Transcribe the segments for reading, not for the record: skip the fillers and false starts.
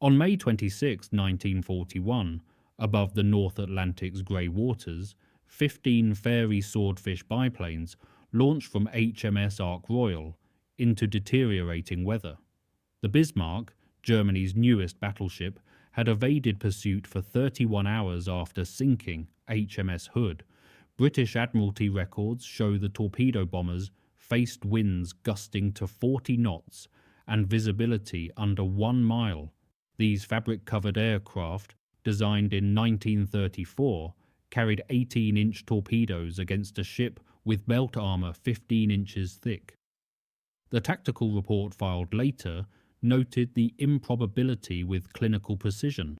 On May 26, 1941, above the North Atlantic's grey waters, 15 Fairey Swordfish biplanes launched from HMS Ark Royal into deteriorating weather. The Bismarck, Germany's newest battleship, had evaded pursuit for 31 hours after sinking HMS Hood. British Admiralty records show the torpedo bombers faced winds gusting to 40 knots and visibility under 1 mile. These fabric-covered aircraft, designed in 1934, carried 18-inch torpedoes against a ship with belt armour 15 inches thick. The tactical report filed later noted the improbability with clinical precision.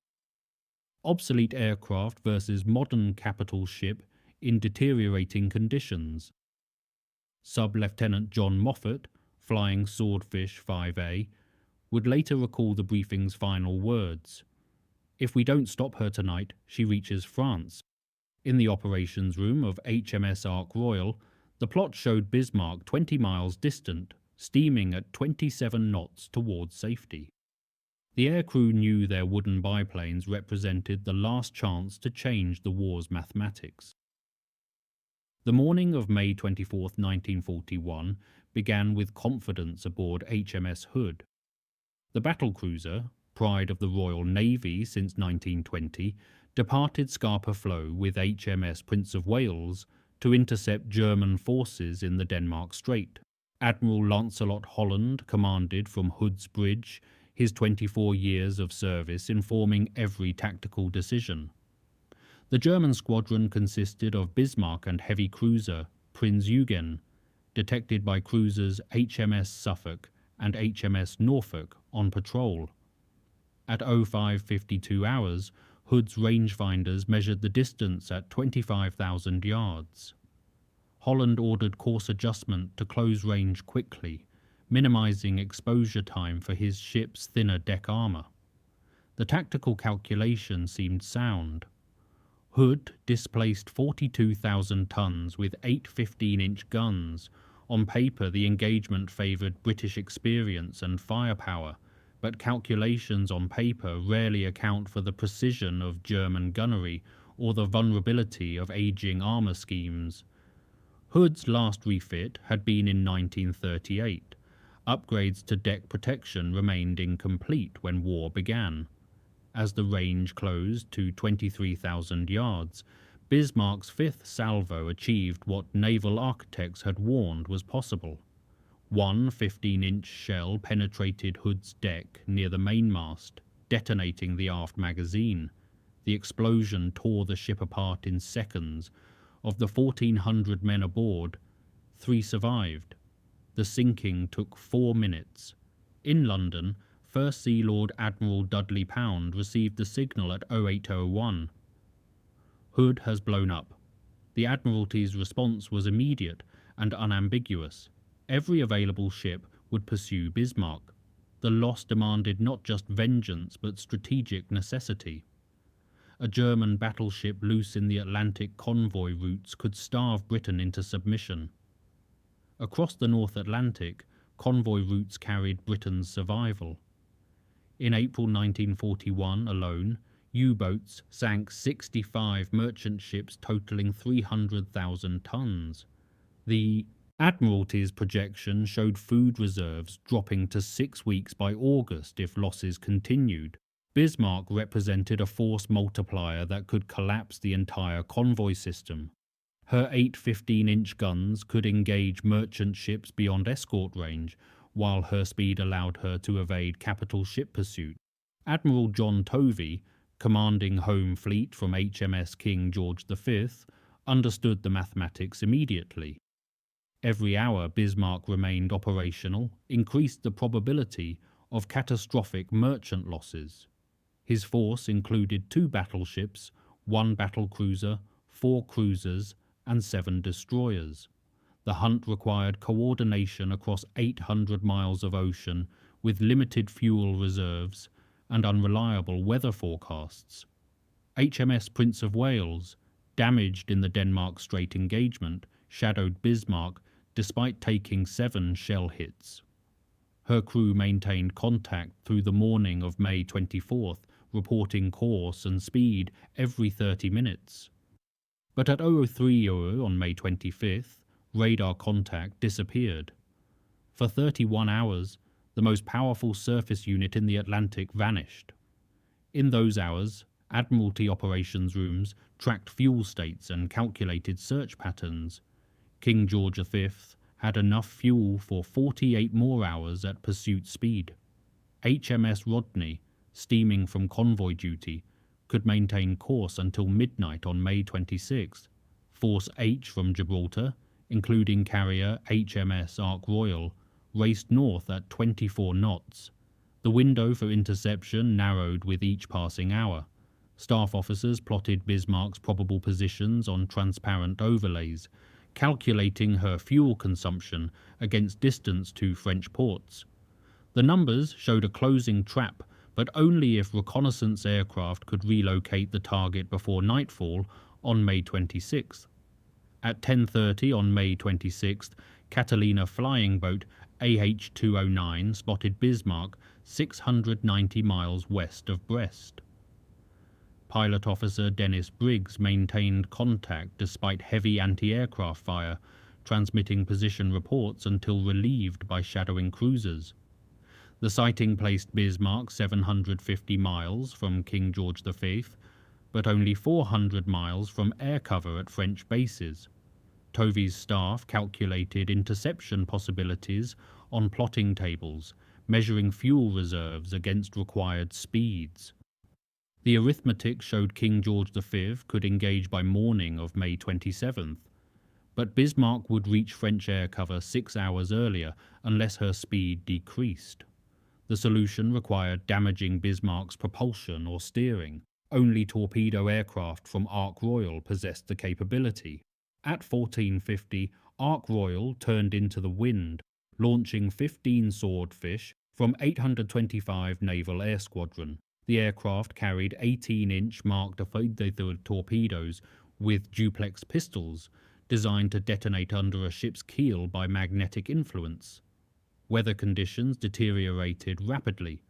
Obsolete aircraft versus modern capital ship in deteriorating conditions. Sub-Lieutenant John Moffat, flying Swordfish 5A, would later recall the briefing's final words. "If we don't stop her tonight, she reaches France." In the operations room of HMS Ark Royal, the plot showed Bismarck 20 miles distant, steaming at 27 knots towards safety. The aircrew knew their wooden biplanes represented the last chance to change the war's mathematics. The morning of May 24, 1941, began with confidence aboard HMS Hood. The battlecruiser, pride of the Royal Navy since 1920, departed Scapa Flow with HMS Prince of Wales to intercept German forces in the Denmark Strait. Admiral Lancelot Holland commanded from Hood's Bridge, his 24 years of service informing every tactical decision. The German squadron consisted of Bismarck and heavy cruiser Prinz Eugen, detected by cruisers HMS Suffolk and HMS Norfolk on patrol. At 05:52 hours, Hood's rangefinders measured the distance at 25,000 yards. Holland ordered course adjustment to close range quickly, minimizing exposure time for his ship's thinner deck armor. The tactical calculation seemed sound. Hood displaced 42,000 tons with 8 15-inch guns. On paper, the engagement favored British experience and firepower, but calculations on paper rarely account for the precision of German gunnery or the vulnerability of aging armor schemes. Hood's last refit had been in 1938. Upgrades to deck protection remained incomplete when war began. As the range closed to 23,000 yards, Bismarck's fifth salvo achieved what naval architects had warned was possible. One 15-inch shell penetrated Hood's deck near the mainmast, detonating the aft magazine. The explosion tore the ship apart in seconds. Of the 1,400 men aboard, 3 survived. The sinking took 4 minutes. In London, First Sea Lord Admiral Dudley Pound received the signal at 0801. Hood has blown up. The Admiralty's response was immediate and unambiguous. Every available ship would pursue Bismarck. The loss demanded not just vengeance but strategic necessity. A German battleship loose in the Atlantic convoy routes could starve Britain into submission. Across the North Atlantic, convoy routes carried Britain's survival. In April 1941 alone, U-boats sank 65 merchant ships totaling 300,000 tons. The Admiralty's projection showed food reserves dropping to 6 weeks by August if losses continued. Bismarck represented a force multiplier that could collapse the entire convoy system. Her 8 15-inch guns could engage merchant ships beyond escort range, while her speed allowed her to evade capital ship pursuit. Admiral John Tovey, commanding Home Fleet from HMS King George V, understood the mathematics immediately. Every hour Bismarck remained operational increased the probability of catastrophic merchant losses. His force included 2 battleships, 1 battlecruiser, 4 cruisers, and 7 destroyers. The hunt required coordination across 800 miles of ocean with limited fuel reserves and unreliable weather forecasts. HMS Prince of Wales, damaged in the Denmark Strait engagement, shadowed Bismarck despite taking 7 shell hits. Her crew maintained contact through the morning of May 24th, reporting course and speed every 30 minutes. But at 0:03 on May 25th, radar contact disappeared. For 31 hours, the most powerful surface unit in the Atlantic vanished. In those hours, Admiralty operations rooms tracked fuel states and calculated search patterns. King George V had enough fuel for 48 more hours at pursuit speed. HMS Rodney, steaming from convoy duty, could maintain course until midnight on May 26th. Force H from Gibraltar, including carrier HMS Ark Royal, raced north at 24 knots. The window for interception narrowed with each passing hour. Staff officers plotted Bismarck's probable positions on transparent overlays, calculating her fuel consumption against distance to French ports. The numbers showed a closing trap, but only if reconnaissance aircraft could relocate the target before nightfall on May 26th. At 10:30 on May 26th, Catalina flying boat AH-209 spotted Bismarck 690 miles west of Brest. Pilot Officer Dennis Briggs maintained contact despite heavy anti-aircraft fire, transmitting position reports until relieved by shadowing cruisers. The sighting placed Bismarck 750 miles from King George V, but only 400 miles from air cover at French bases. Tovey's staff calculated interception possibilities on plotting tables, measuring fuel reserves against required speeds. The arithmetic showed King George V could engage by morning of May 27th, but Bismarck would reach French air cover 6 hours earlier unless her speed decreased. The solution required damaging Bismarck's propulsion or steering. Only torpedo aircraft from Ark Royal possessed the capability. At 14:50, Ark Royal turned into the wind, launching 15 Swordfish from 825 Naval Air Squadron. The aircraft carried 18-inch marked torpedoes with duplex pistols, designed to detonate under a ship's keel by magnetic influence. Weather conditions deteriorated rapidly.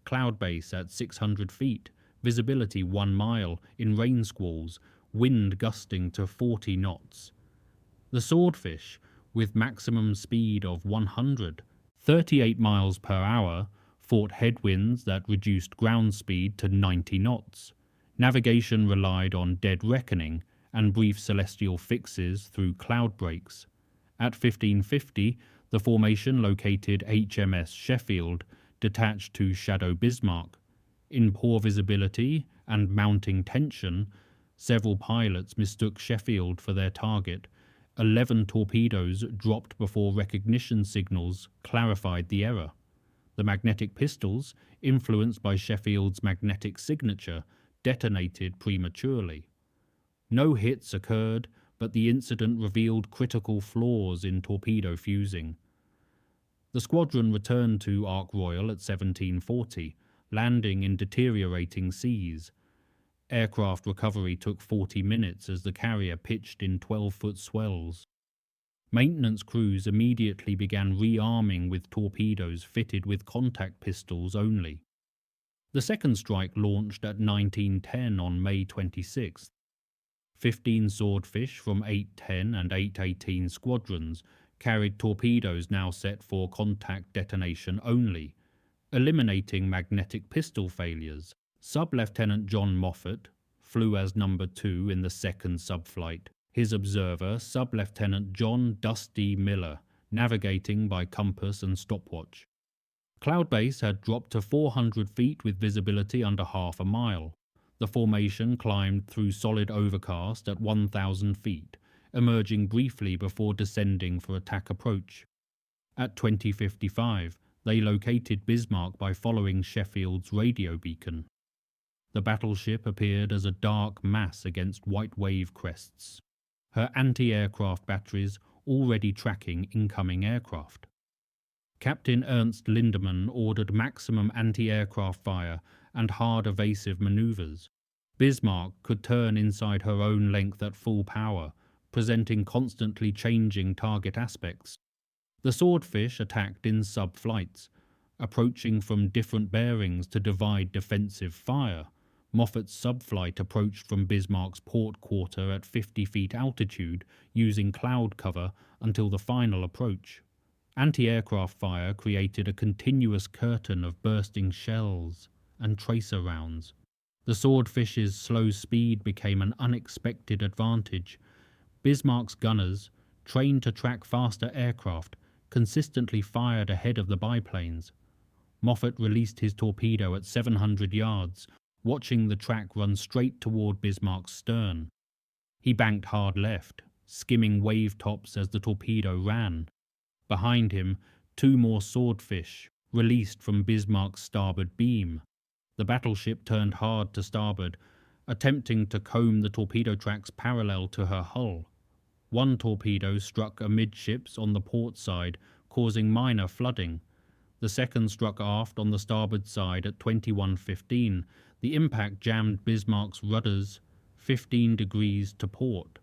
Cloud base at 600 feet, visibility 1 mile in rain squalls, wind gusting to 40 knots. The Swordfish, with maximum speed of 138 miles per hour, fought headwinds that reduced ground speed to 90 knots. Navigation relied on dead reckoning and brief celestial fixes through cloud breaks. At 15:50, the formation located HMS Sheffield, detached to shadow Bismarck. In poor visibility and mounting tension, several pilots mistook Sheffield for their target. 11 torpedoes dropped before recognition signals clarified the error. The magnetic pistols, influenced by Sheffield's magnetic signature, detonated prematurely. No hits occurred, but the incident revealed critical flaws in torpedo fusing. The squadron returned to Ark Royal at 17:40, landing in deteriorating seas. Aircraft recovery took 40 minutes as the carrier pitched in 12-foot swells. Maintenance crews immediately began rearming with torpedoes fitted with contact pistols only. The second strike launched at 19:10 on May 26th. 15 Swordfish from 810 and 818 squadrons carried torpedoes now set for contact detonation only, eliminating magnetic pistol failures. Sub-Lieutenant John Moffat flew as number 2 in the second subflight. His observer, Sub-Lieutenant John Dusty Miller, navigating by compass and stopwatch. Cloud base had dropped to 400 feet with visibility under half a mile. The formation climbed through solid overcast at 1,000 feet, emerging briefly before descending for attack approach. At 20:55, they located Bismarck by following Sheffield's radio beacon. The battleship appeared as a dark mass against white wave crests, her anti-aircraft batteries already tracking incoming aircraft. Captain Ernst Lindemann ordered maximum anti-aircraft fire and hard evasive maneuvers. Bismarck could turn inside her own length at full power, presenting constantly changing target aspects. The Swordfish attacked in sub-flights, Approaching from different bearings to divide defensive fire, Moffat's subflight approached from Bismarck's port quarter at 50 feet altitude using cloud cover until the final approach. Anti-aircraft fire created a continuous curtain of bursting shells and tracer rounds. The Swordfish's slow speed became an unexpected advantage. Bismarck's gunners, trained to track faster aircraft, consistently fired ahead of the biplanes. Moffat released his torpedo at 700 yards, watching the track run straight toward Bismarck's stern. He banked hard left, skimming wave tops as the torpedo ran. Behind him, two more Swordfish, released from Bismarck's starboard beam. The battleship turned hard to starboard, attempting to comb the torpedo tracks parallel to her hull. One torpedo struck amidships on the port side, causing minor flooding. The second struck aft on the starboard side at 21:15. The impact jammed Bismarck's rudders 15 degrees to port.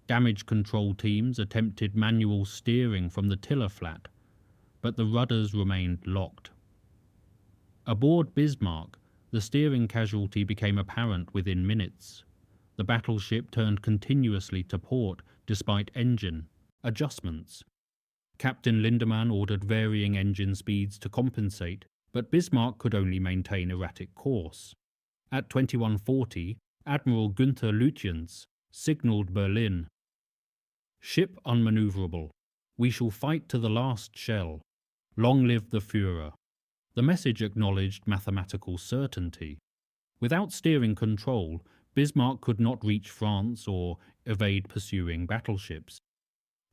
Damage control teams attempted manual steering from the tiller flat, but the rudders remained locked. Aboard Bismarck, the steering casualty became apparent within minutes. The battleship turned continuously to port despite engine adjustments. Captain Lindemann ordered varying engine speeds to compensate, but Bismarck could only maintain erratic course. At 21:40, Admiral Günther Lütjens signalled Berlin. "Ship unmaneuverable. We shall fight to the last shell. Long live the Führer." The message acknowledged mathematical certainty. Without steering control, Bismarck could not reach France or evade pursuing battleships.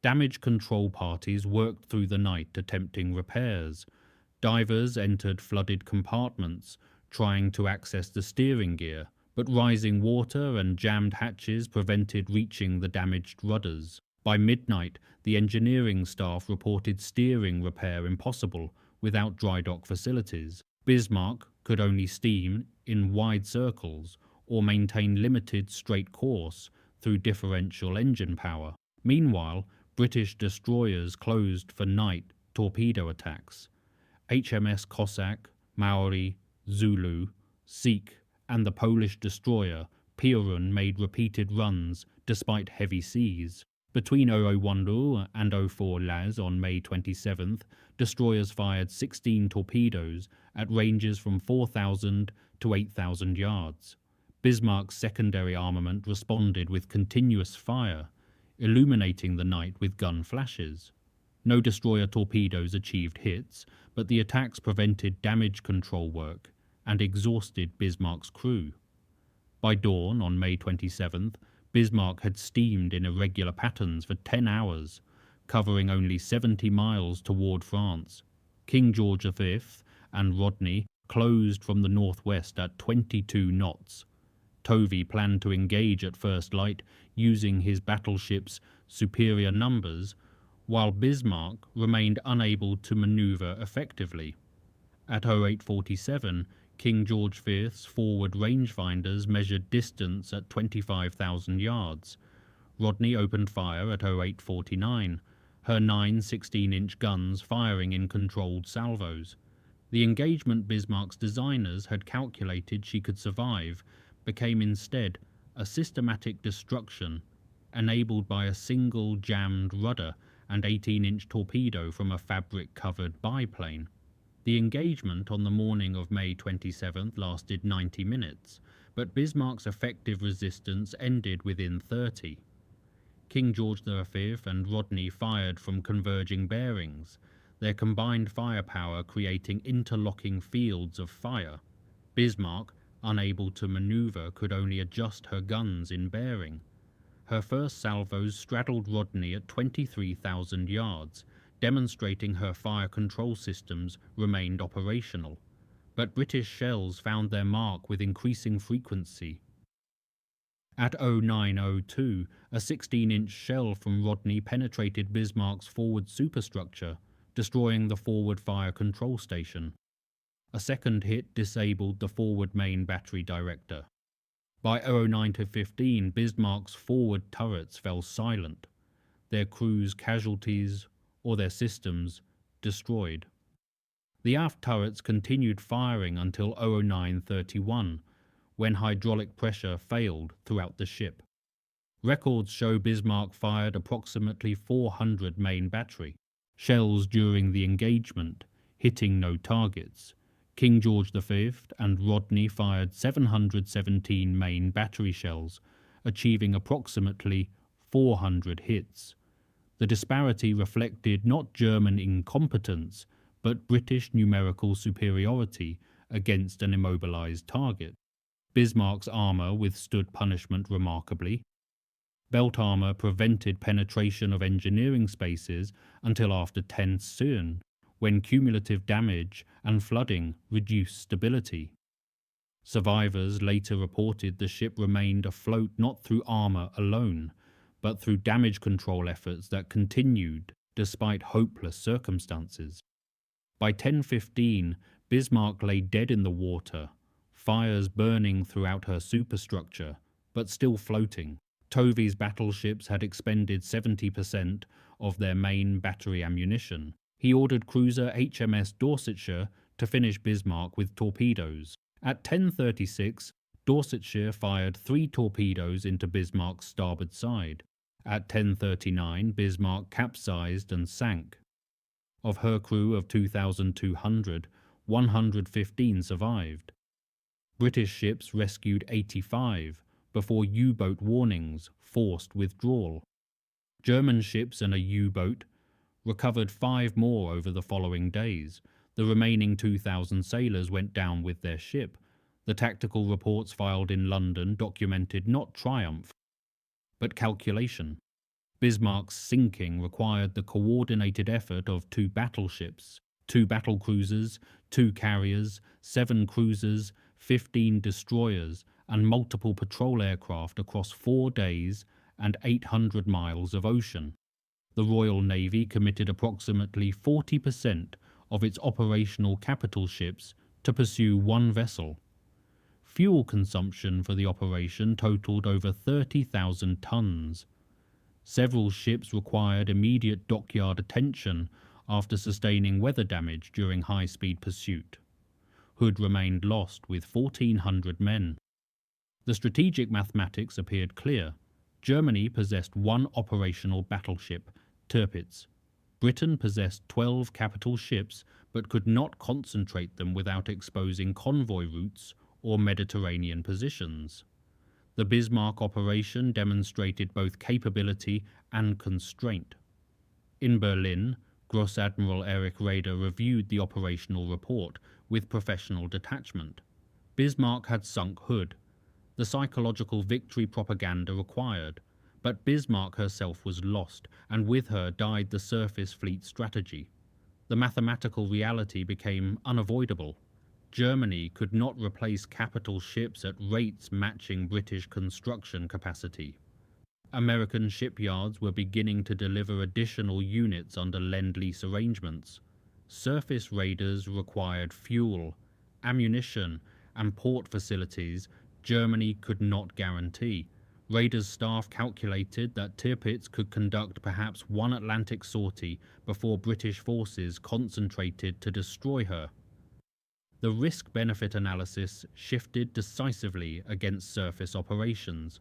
Damage control parties worked through the night attempting repairs. Divers entered flooded compartments, trying to access the steering gear, but rising water and jammed hatches prevented reaching the damaged rudders. By midnight, the engineering staff reported steering repair impossible without dry dock facilities. Bismarck could only steam in wide circles or maintain limited straight course through differential engine power. Meanwhile, British destroyers closed for night torpedo attacks. HMS Cossack, Maori, Zulu, Sikh, and the Polish destroyer Piorun made repeated runs despite heavy seas. Between 0012 and 04 Laz on May 27th, destroyers fired 16 torpedoes at ranges from 4,000 to 8,000 yards. Bismarck's secondary armament responded with continuous fire, illuminating the night with gun flashes. No destroyer torpedoes achieved hits, but the attacks prevented damage control work and exhausted Bismarck's crew. By dawn on May 27th, Bismarck had steamed in irregular patterns for 10 hours, covering only 70 miles toward France. King George V and Rodney closed from the northwest at 22 knots. Tovey planned to engage at first light using his battleship's superior numbers, while Bismarck remained unable to maneuver effectively. At 0847, King George V's forward rangefinders measured distance at 25,000 yards. Rodney opened fire at 0849, her 9 16-inch guns firing in controlled salvos. The engagement Bismarck's designers had calculated she could survive became instead a systematic destruction enabled by a single jammed rudder and 18-inch torpedo from a fabric-covered biplane. The engagement on the morning of May 27th lasted 90 minutes, but Bismarck's effective resistance ended within 30. King George V and Rodney fired from converging bearings, their combined firepower creating interlocking fields of fire. Bismarck, unable to maneuver, could only adjust her guns in bearing. Her first salvos straddled Rodney at 23,000 yards, demonstrating her fire control systems remained operational. But British shells found their mark with increasing frequency. At 0902, a 16-inch shell from Rodney penetrated Bismarck's forward superstructure, destroying the forward fire control station. A second hit disabled the forward main battery director. By 09:15, Bismarck's forward turrets fell silent, their crews casualties or their systems destroyed. The aft turrets continued firing until 09:31, when hydraulic pressure failed throughout the ship. Records show Bismarck fired approximately 400 main battery shells during the engagement, hitting no targets. King George V and Rodney fired 717 main battery shells, achieving approximately 400 hits. The disparity reflected not German incompetence, but British numerical superiority against an immobilized target. Bismarck's armour withstood punishment remarkably. Belt armour prevented penetration of engineering spaces until after Tensun, when cumulative damage and flooding reduced stability. Survivors later reported the ship remained afloat not through armour alone, but through damage control efforts that continued despite hopeless circumstances. By 10:15, Bismarck lay dead in the water, fires burning throughout her superstructure, but still floating. Tovey's battleships had expended 70% of their main battery ammunition. He ordered cruiser HMS Dorsetshire to finish Bismarck with torpedoes. At 10:36, Dorsetshire fired 3 torpedoes into Bismarck's starboard side. At 10:39, Bismarck capsized and sank. Of her crew of 2,200, 115 survived. British ships rescued 85 before U-boat warnings forced withdrawal. German ships and a U-boat recovered 5 more over the following days. The remaining 2,000 sailors went down with their ship. The tactical reports filed in London documented not triumph, but calculation. Bismarck's sinking required the coordinated effort of 2 battleships, 2 battlecruisers, 2 carriers, 7 cruisers, 15 destroyers, and multiple patrol aircraft across 4 days and 800 miles of ocean. The Royal Navy committed approximately 40% of its operational capital ships to pursue 1 vessel. Fuel consumption for the operation totaled over 30,000 tons. Several ships required immediate dockyard attention after sustaining weather damage during high-speed pursuit. Hood remained lost with 1,400 men. The strategic mathematics appeared clear. Germany possessed 1 operational battleship, Tirpitz. Britain possessed 12 capital ships, but could not concentrate them without exposing convoy routes or Mediterranean positions. The Bismarck operation demonstrated both capability and constraint. In Berlin, Gross Admiral Erich Raeder reviewed the operational report with professional detachment. Bismarck had sunk Hood, the psychological victory propaganda required, but Bismarck herself was lost, and with her died the surface fleet strategy. The mathematical reality became unavoidable. Germany could not replace capital ships at rates matching British construction capacity. American shipyards were beginning to deliver additional units under Lend-Lease arrangements. Surface raiders required fuel, ammunition, and port facilities Germany could not guarantee. Raiders' staff calculated that Tirpitz could conduct perhaps 1 Atlantic sortie before British forces concentrated to destroy her. The risk-benefit analysis shifted decisively against surface operations.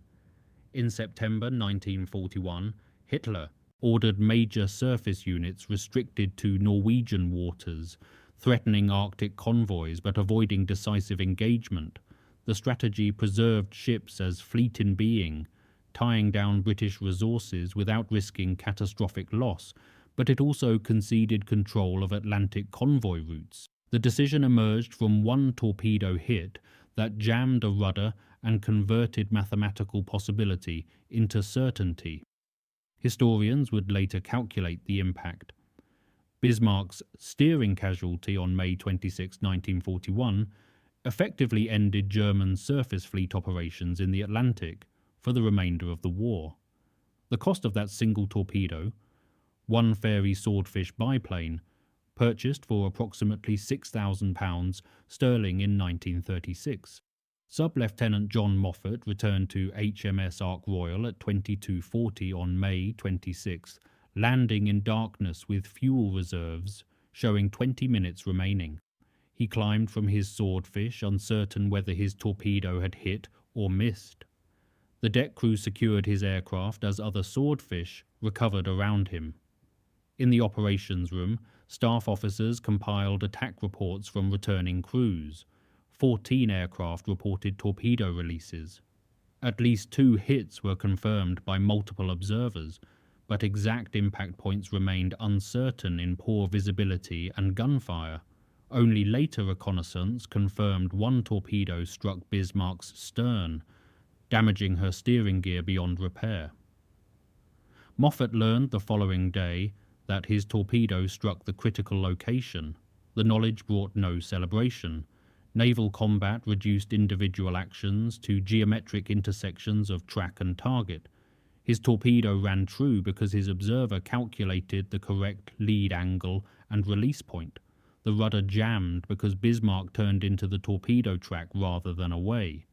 In September 1941, Hitler ordered major surface units restricted to Norwegian waters, threatening Arctic convoys but avoiding decisive engagement. The strategy preserved ships as fleet in being, tying down British resources without risking catastrophic loss, but it also conceded control of Atlantic convoy routes. The decision emerged from 1 torpedo hit that jammed a rudder and converted mathematical possibility into certainty. Historians would later calculate the impact. Bismarck's steering casualty on May 26, 1941, effectively ended German surface fleet operations in the Atlantic for the remainder of the war. The cost of that single torpedo, 1 Fairey Swordfish biplane, purchased for approximately £6,000 sterling in 1936. Sub-Lieutenant John Moffat returned to HMS Ark Royal at 22:40 on May 26, landing in darkness with fuel reserves showing 20 minutes remaining. He climbed from his Swordfish, uncertain whether his torpedo had hit or missed. The deck crew secured his aircraft as other Swordfish recovered around him. In the operations room, staff officers compiled attack reports from returning crews. 14 aircraft reported torpedo releases. At least 2 hits were confirmed by multiple observers, but exact impact points remained uncertain in poor visibility and gunfire. Only later reconnaissance confirmed 1 torpedo struck Bismarck's stern, damaging her steering gear beyond repair. Moffat learned the following day that his torpedo struck the critical location. The knowledge brought no celebration. Naval combat reduced individual actions to geometric intersections of track and target. His torpedo ran true because his observer calculated the correct lead angle and release point. The rudder jammed because Bismarck turned into the torpedo track rather than away.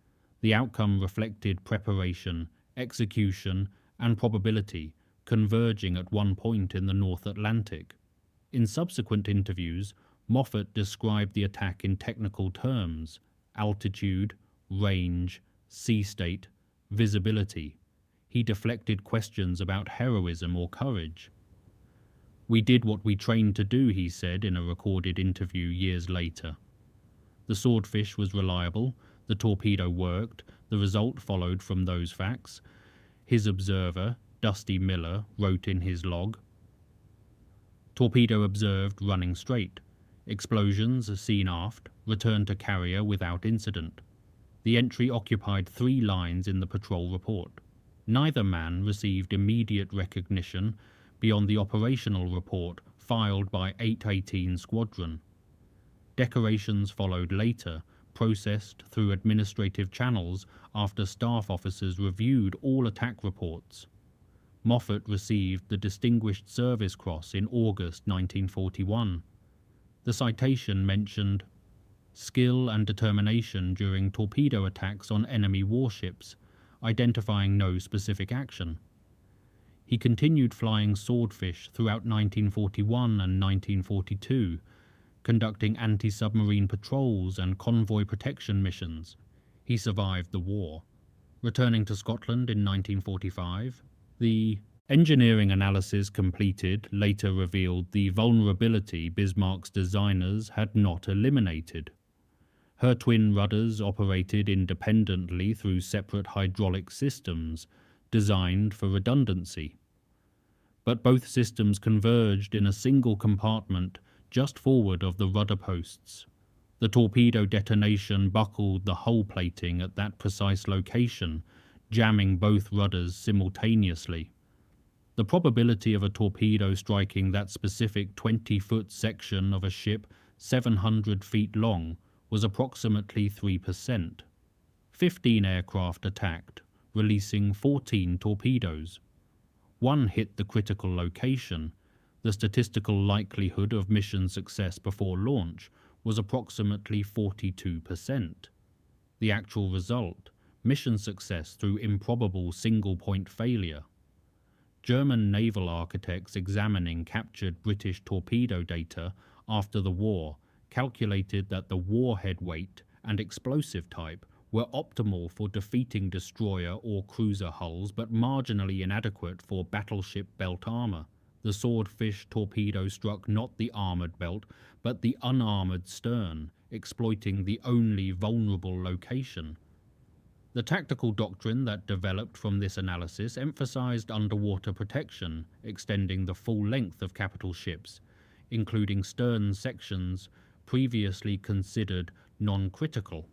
The outcome reflected preparation, execution, and probability, converging at one point in the North Atlantic. In subsequent interviews, Moffat described the attack in technical terms: altitude, range, sea state, visibility. He deflected questions about heroism or courage. "We did what we trained to do," he said in a recorded interview years later. The Swordfish was reliable, the torpedo worked, the result followed from those facts. His observer, Dusty Miller, wrote in his log, "Torpedo observed running straight. Explosions seen aft, returned to carrier without incident." The entry occupied 3 lines in the patrol report. Neither man received immediate recognition beyond the operational report filed by 818 Squadron. Decorations followed later, processed through administrative channels after staff officers reviewed all attack reports. Moffat received the Distinguished Service Cross in August 1941. The citation mentioned skill and determination during torpedo attacks on enemy warships, identifying no specific action. He continued flying Swordfish throughout 1941 and 1942, conducting anti-submarine patrols and convoy protection missions. He survived the war. Returning to Scotland in 1945, the engineering analysis completed later revealed the vulnerability Bismarck's designers had not eliminated. Her twin rudders operated independently through separate hydraulic systems designed for redundancy. But both systems converged in a single compartment just forward of the rudder posts. The torpedo detonation buckled the hull plating at that precise location, jamming both rudders simultaneously. The probability of a torpedo striking that specific 20-foot section of a ship 700 feet long was approximately 3%. 15 aircraft attacked, releasing 14 torpedoes. 1 hit the critical location. The statistical likelihood of mission success before launch was approximately 42%. The actual result, mission success through improbable single-point failure. German naval architects examining captured British torpedo data after the war calculated that the warhead weight and explosive type were optimal for defeating destroyer or cruiser hulls but marginally inadequate for battleship belt armor. The Swordfish torpedo struck not the armored belt but the unarmored stern, exploiting the only vulnerable location. The tactical doctrine that developed from this analysis emphasized underwater protection, extending the full length of capital ships, including stern sections previously considered non-critical.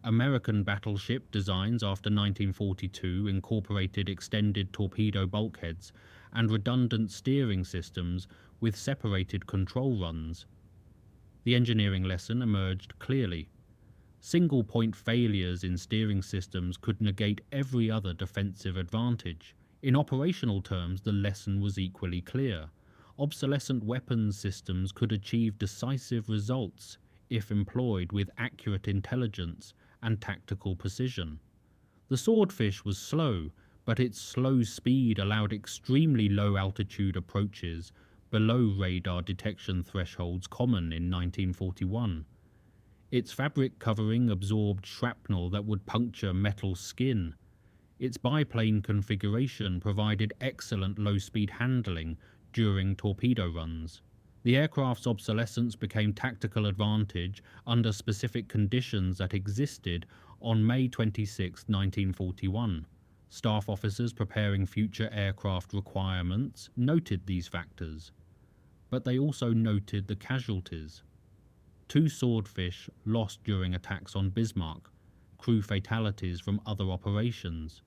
American battleship designs after 1942 incorporated extended torpedo bulkheads and redundant steering systems with separated control runs. The engineering lesson emerged clearly. Single-point failures in steering systems could negate every other defensive advantage. In operational terms, the lesson was equally clear. Obsolescent weapons systems could achieve decisive results if employed with accurate intelligence and tactical precision. The Swordfish was slow, but its slow speed allowed extremely low-altitude approaches, below radar detection thresholds common in 1941. Its fabric covering absorbed shrapnel that would puncture metal skin. Its biplane configuration provided excellent low-speed handling during torpedo runs. The aircraft's obsolescence became tactical advantage under specific conditions that existed on May 26, 1941. Staff officers preparing future aircraft requirements noted these factors, but they also noted the casualties. 2 Swordfish lost during attacks on Bismarck, crew fatalities from other operations.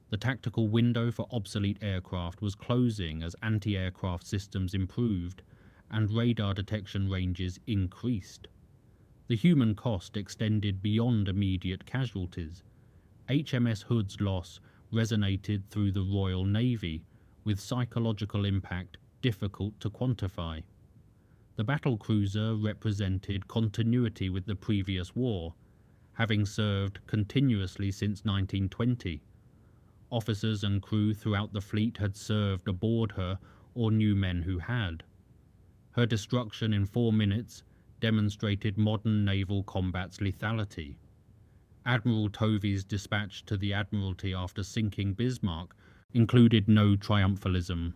The tactical window for obsolete aircraft was closing as anti-aircraft systems improved and radar detection ranges increased. The human cost extended beyond immediate casualties. HMS Hood's loss resonated through the Royal Navy, with psychological impact difficult to quantify. The battlecruiser represented continuity with the previous war, having served continuously since 1920. Officers and crew throughout the fleet had served aboard her or knew men who had. Her destruction in 4 minutes demonstrated modern naval combat's lethality. Admiral Tovey's dispatch to the Admiralty after sinking Bismarck included no triumphalism.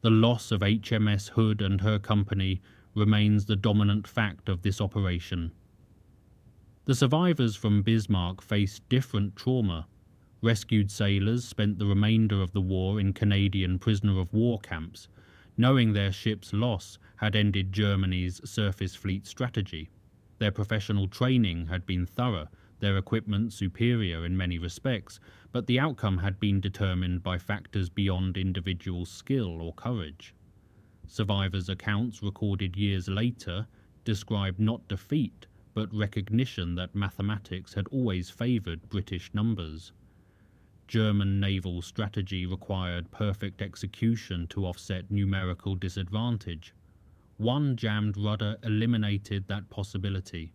The loss of HMS Hood and her company remains the dominant fact of this operation. The survivors from Bismarck faced different trauma. Rescued sailors spent the remainder of the war in Canadian prisoner-of-war camps, knowing their ship's loss had ended Germany's surface fleet strategy. Their professional training had been thorough, their equipment superior in many respects, but the outcome had been determined by factors beyond individual skill or courage. Survivors' accounts recorded years later described not defeat, but recognition that mathematics had always favoured British numbers. German naval strategy required perfect execution to offset numerical disadvantage. One jammed rudder eliminated that possibility.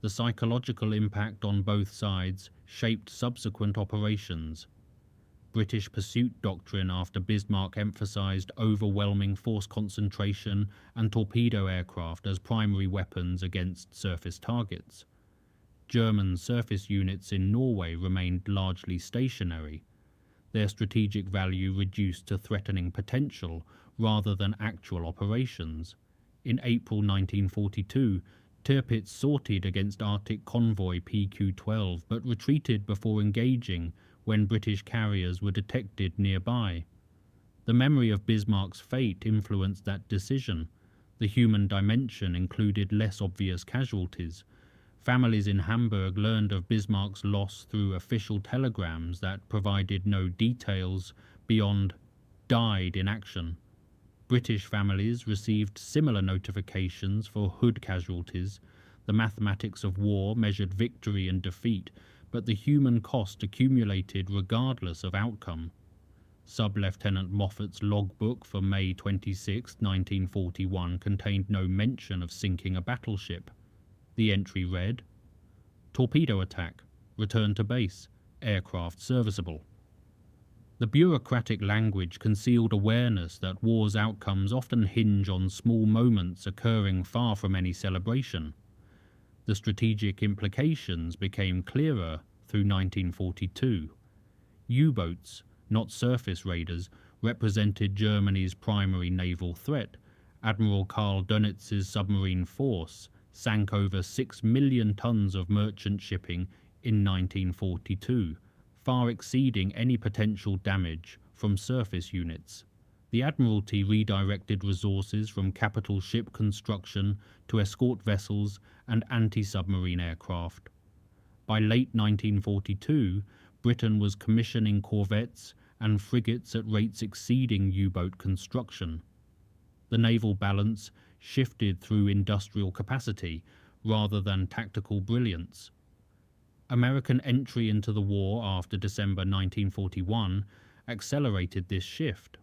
The psychological impact on both sides shaped subsequent operations. British pursuit doctrine after Bismarck emphasized overwhelming force concentration and torpedo aircraft as primary weapons against surface targets. German surface units in Norway remained largely stationary, their strategic value reduced to threatening potential rather than actual operations. In April 1942, Tirpitz sortied against Arctic convoy PQ-12 but retreated before engaging when British carriers were detected nearby. The memory of Bismarck's fate influenced that decision. The human dimension included less obvious casualties. Families in Hamburg learned of Bismarck's loss through official telegrams that provided no details beyond "died in action." British families received similar notifications for Hood casualties. The mathematics of war measured victory and defeat, but the human cost accumulated regardless of outcome. Sub-Lieutenant Moffat's logbook for May 26, 1941 contained no mention of sinking a battleship. The entry read, "Torpedo attack, return to base, aircraft serviceable." The bureaucratic language concealed awareness that war's outcomes often hinge on small moments occurring far from any celebration. The strategic implications became clearer through 1942. U-boats, not surface raiders, represented Germany's primary naval threat. Admiral Karl Dönitz's submarine force sank over 6 million tons of merchant shipping in 1942, far exceeding any potential damage from surface units. The Admiralty redirected resources from capital ship construction to escort vessels and anti-submarine aircraft. By late 1942, Britain was commissioning corvettes and frigates at rates exceeding U-boat construction. The naval balance shifted through industrial capacity rather than tactical brilliance. American entry into the war after December 1941 accelerated this shift.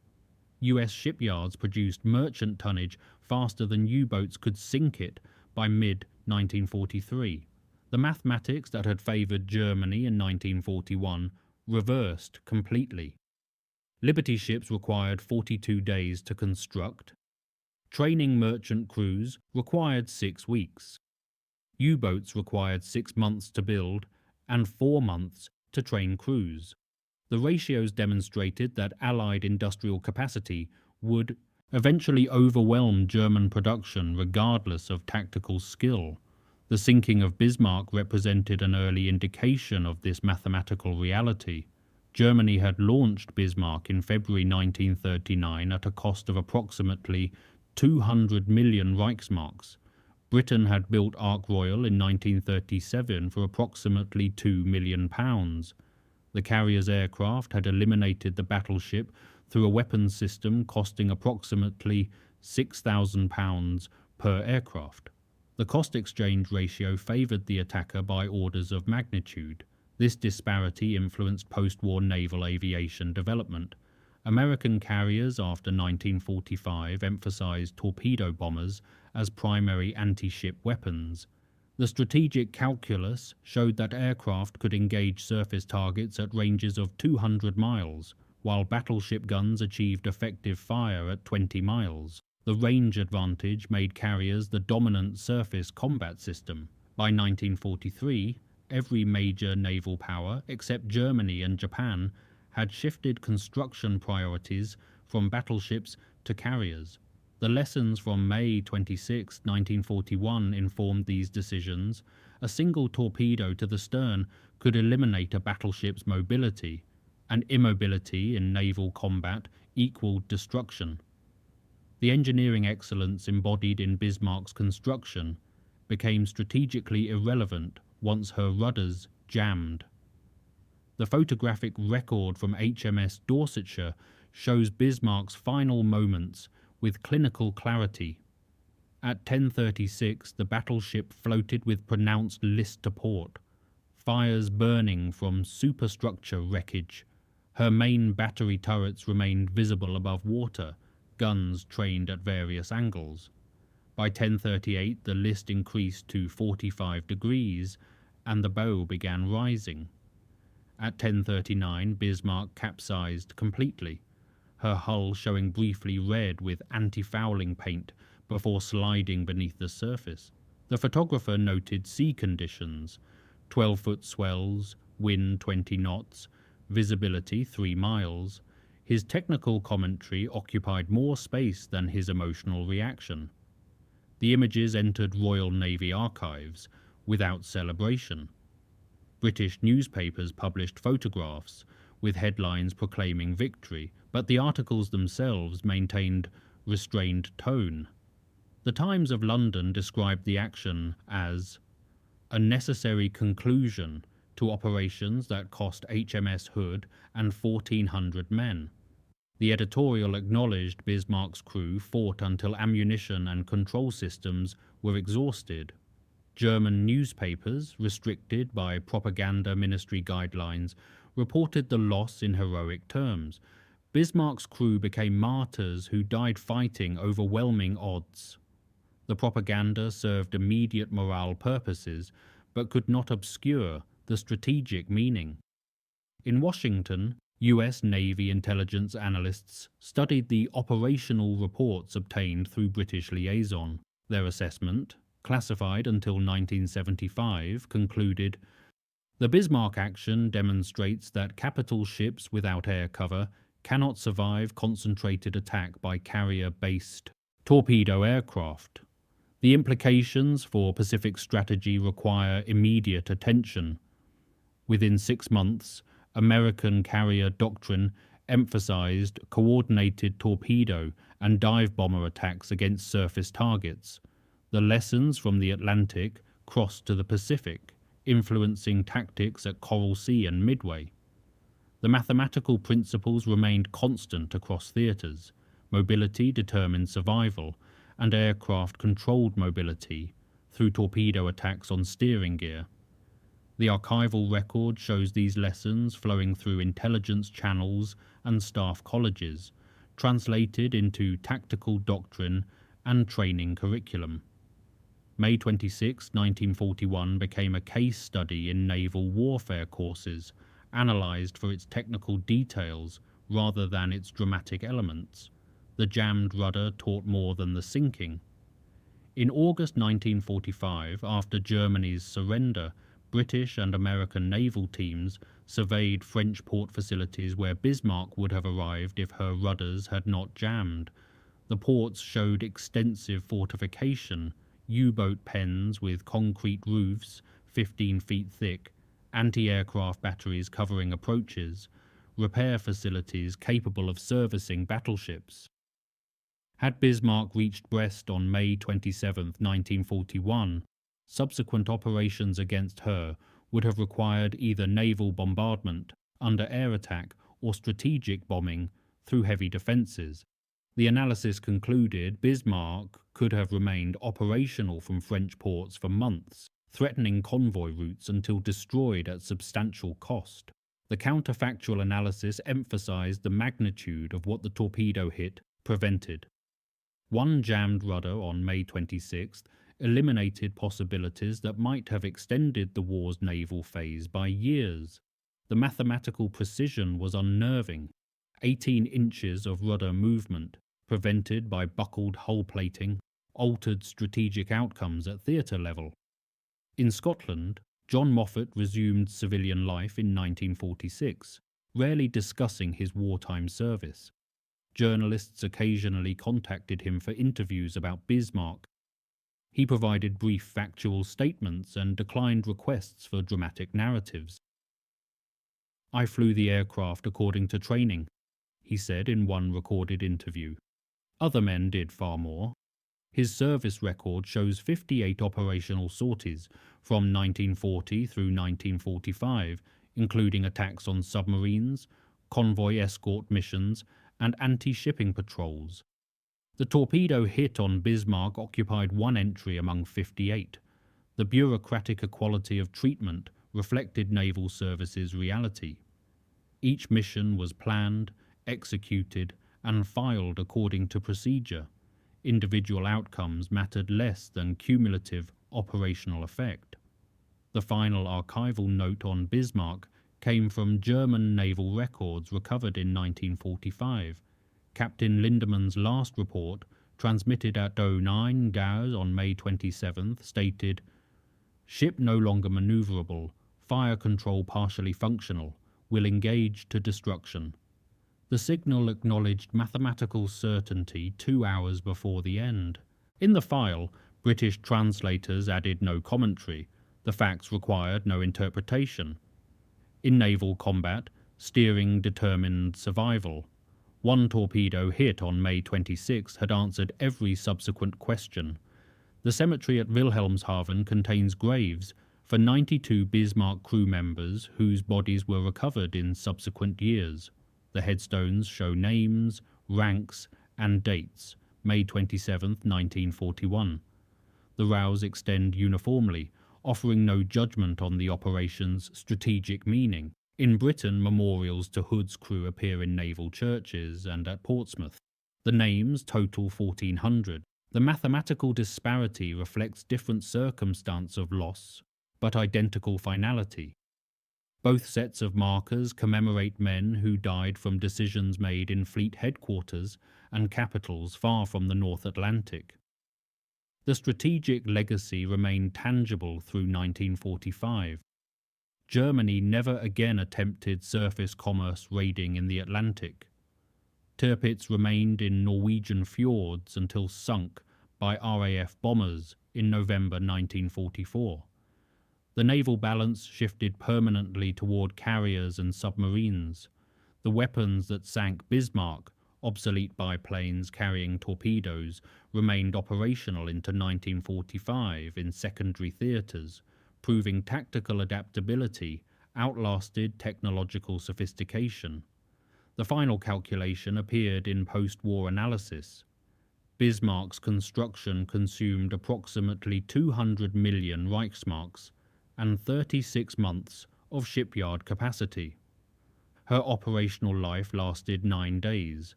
US shipyards produced merchant tonnage faster than U-boats could sink it by mid-1943. The mathematics that had favoured Germany in 1941 reversed completely. Liberty ships required 42 days to construct. Training merchant crews required 6 weeks. U-boats required 6 months to build and 4 months to train crews. The ratios demonstrated that Allied industrial capacity would eventually overwhelm German production regardless of tactical skill. The sinking of Bismarck represented an early indication of this mathematical reality. Germany had launched Bismarck in February 1939 at a cost of approximately 200 million Reichsmarks. Britain had built Ark Royal in 1937 for approximately £2 million. The carrier's aircraft had eliminated the battleship through a weapons system costing approximately £6,000 per aircraft. The cost-exchange ratio favoured the attacker by orders of magnitude. This disparity influenced post-war naval aviation development. American carriers after 1945 emphasized torpedo bombers as primary anti-ship weapons. The strategic calculus showed that aircraft could engage surface targets at ranges of 200 miles, while battleship guns achieved effective fire at 20 miles. The range advantage made carriers the dominant surface combat system. By 1943, every major naval power, except Germany and Japan, had shifted construction priorities from battleships to carriers. The lessons from May 26, 1941 informed these decisions. A single torpedo to the stern could eliminate a battleship's mobility, and immobility in naval combat equaled destruction. The engineering excellence embodied in Bismarck's construction became strategically irrelevant once her rudders jammed. The photographic record from HMS Dorsetshire shows Bismarck's final moments with clinical clarity. At 10:36, the battleship floated with pronounced list to port, fires burning from superstructure wreckage. Her main battery turrets remained visible above water, guns trained at various angles. By 10:38, the list increased to 45 degrees, and the bow began rising. At 10:39, Bismarck capsized completely, her hull showing briefly red with anti-fouling paint before sliding beneath the surface. The photographer noted sea conditions: 12-foot swells, wind 20 knots, visibility 3 miles. His technical commentary occupied more space than his emotional reaction. The images entered Royal Navy archives without celebration. British newspapers published photographs with headlines proclaiming victory, but the articles themselves maintained restrained tone. The Times of London described the action as a necessary conclusion to operations that cost HMS Hood and 1,400 men. The editorial acknowledged Bismarck's crew fought until ammunition and control systems were exhausted. German newspapers, restricted by propaganda ministry guidelines, reported the loss in heroic terms. Bismarck's crew became martyrs who died fighting overwhelming odds. The propaganda served immediate morale purposes, but could not obscure the strategic meaning. In Washington, U.S. Navy intelligence analysts studied the operational reports obtained through British liaison. Their assessment, classified until 1975, concluded, "The Bismarck action demonstrates that capital ships without air cover cannot survive concentrated attack by carrier-based torpedo aircraft. The implications for Pacific strategy require immediate attention. Within 6 months, American carrier doctrine emphasized coordinated torpedo and dive bomber attacks against surface targets. The lessons from the Atlantic crossed to the Pacific, influencing tactics at Coral Sea and Midway. The mathematical principles remained constant across theaters. Mobility determined survival, and aircraft controlled mobility through torpedo attacks on steering gear. The archival record shows these lessons flowing through intelligence channels and staff colleges, translated into tactical doctrine and training curriculum. May 26, 1941 became a case study in naval warfare courses, analysed for its technical details rather than its dramatic elements. The jammed rudder taught more than the sinking. In August 1945, after Germany's surrender, British and American naval teams surveyed French port facilities where Bismarck would have arrived if her rudders had not jammed. The ports showed extensive fortification, U-boat pens with concrete roofs 15 feet thick, anti-aircraft batteries covering approaches, repair facilities capable of servicing battleships. Had Bismarck reached Brest on May 27, 1941, subsequent operations against her would have required either naval bombardment, under air attack, or strategic bombing through heavy defences. The analysis concluded Bismarck could have remained operational from French ports for months, threatening convoy routes until destroyed at substantial cost. The counterfactual analysis emphasised the magnitude of what the torpedo hit prevented. One jammed rudder on May 26th eliminated possibilities that might have extended the war's naval phase by years. The mathematical precision was unnerving. 18 inches of rudder movement, prevented by buckled hull plating, altered strategic outcomes at theatre level. In Scotland, John Moffat resumed civilian life in 1946, rarely discussing his wartime service. Journalists occasionally contacted him for interviews about Bismarck. He provided brief factual statements and declined requests for dramatic narratives. "I flew the aircraft according to training," he said in one recorded interview. Other men did far more. His service record shows 58 operational sorties from 1940 through 1945, including attacks on submarines, convoy escort missions, and anti-shipping patrols. The torpedo hit on Bismarck occupied one entry among 58. The bureaucratic equality of treatment reflected naval service's reality. Each mission was planned, executed, and filed according to procedure. Individual outcomes mattered less than cumulative operational effect. The final archival note on Bismarck came from German naval records recovered in 1945. Captain Lindemann's last report, transmitted at 09 Gauss on May 27th, stated, "Ship no longer maneuverable, fire control partially functional, will engage to destruction." The signal acknowledged mathematical certainty 2 hours before the end. In the file, British translators added no commentary. The facts required no interpretation. In naval combat, steering determined survival. One torpedo hit on May 26 had answered every subsequent question. The cemetery at Wilhelmshaven contains graves for 92 Bismarck crew members whose bodies were recovered in subsequent years. The headstones show names, ranks, and dates, May 27, 1941. The rows extend uniformly, offering no judgment on the operation's strategic meaning. In Britain, memorials to Hood's crew appear in naval churches and at Portsmouth. The names total 1,400. The mathematical disparity reflects different circumstance of loss, but identical finality. Both sets of markers commemorate men who died from decisions made in fleet headquarters and capitals far from the North Atlantic. The strategic legacy remained tangible through 1945. Germany never again attempted surface commerce raiding in the Atlantic. Tirpitz remained in Norwegian fjords until sunk by RAF bombers in November 1944. The naval balance shifted permanently toward carriers and submarines. The weapons that sank Bismarck, obsolete biplanes carrying torpedoes, remained operational into 1945 in secondary theatres, proving tactical adaptability outlasted technological sophistication. The final calculation appeared in post-war analysis. Bismarck's construction consumed approximately 200 million Reichsmarks and 36 months of shipyard capacity. Her operational life lasted 9 days.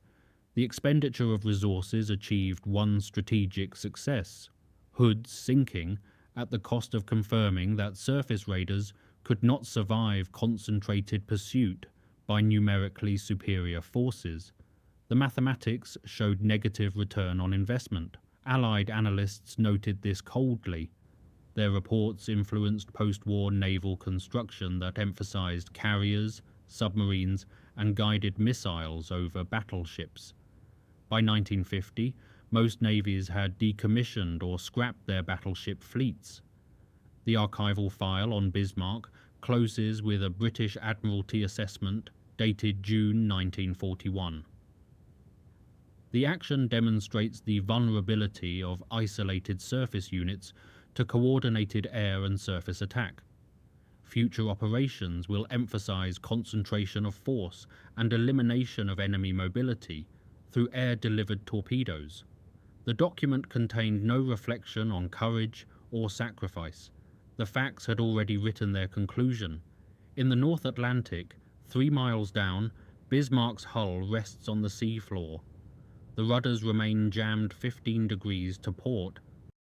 The expenditure of resources achieved one strategic success: Hood's sinking, at the cost of confirming that surface raiders could not survive concentrated pursuit by numerically superior forces. The mathematics showed negative return on investment. Allied analysts noted this coldly. Their reports influenced post-war naval construction that emphasized carriers, submarines, and guided missiles over battleships. By 1950, most navies had decommissioned or scrapped their battleship fleets. The archival file on Bismarck closes with a British Admiralty assessment dated June 1941. The action demonstrates the vulnerability of isolated surface units to coordinated air and surface attack. Future operations will emphasize concentration of force and elimination of enemy mobility through air-delivered torpedoes. The document contained no reflection on courage or sacrifice. The facts had already written their conclusion. In the North Atlantic, 3 miles down, Bismarck's hull rests on the sea floor. The rudders remain jammed 15 degrees to port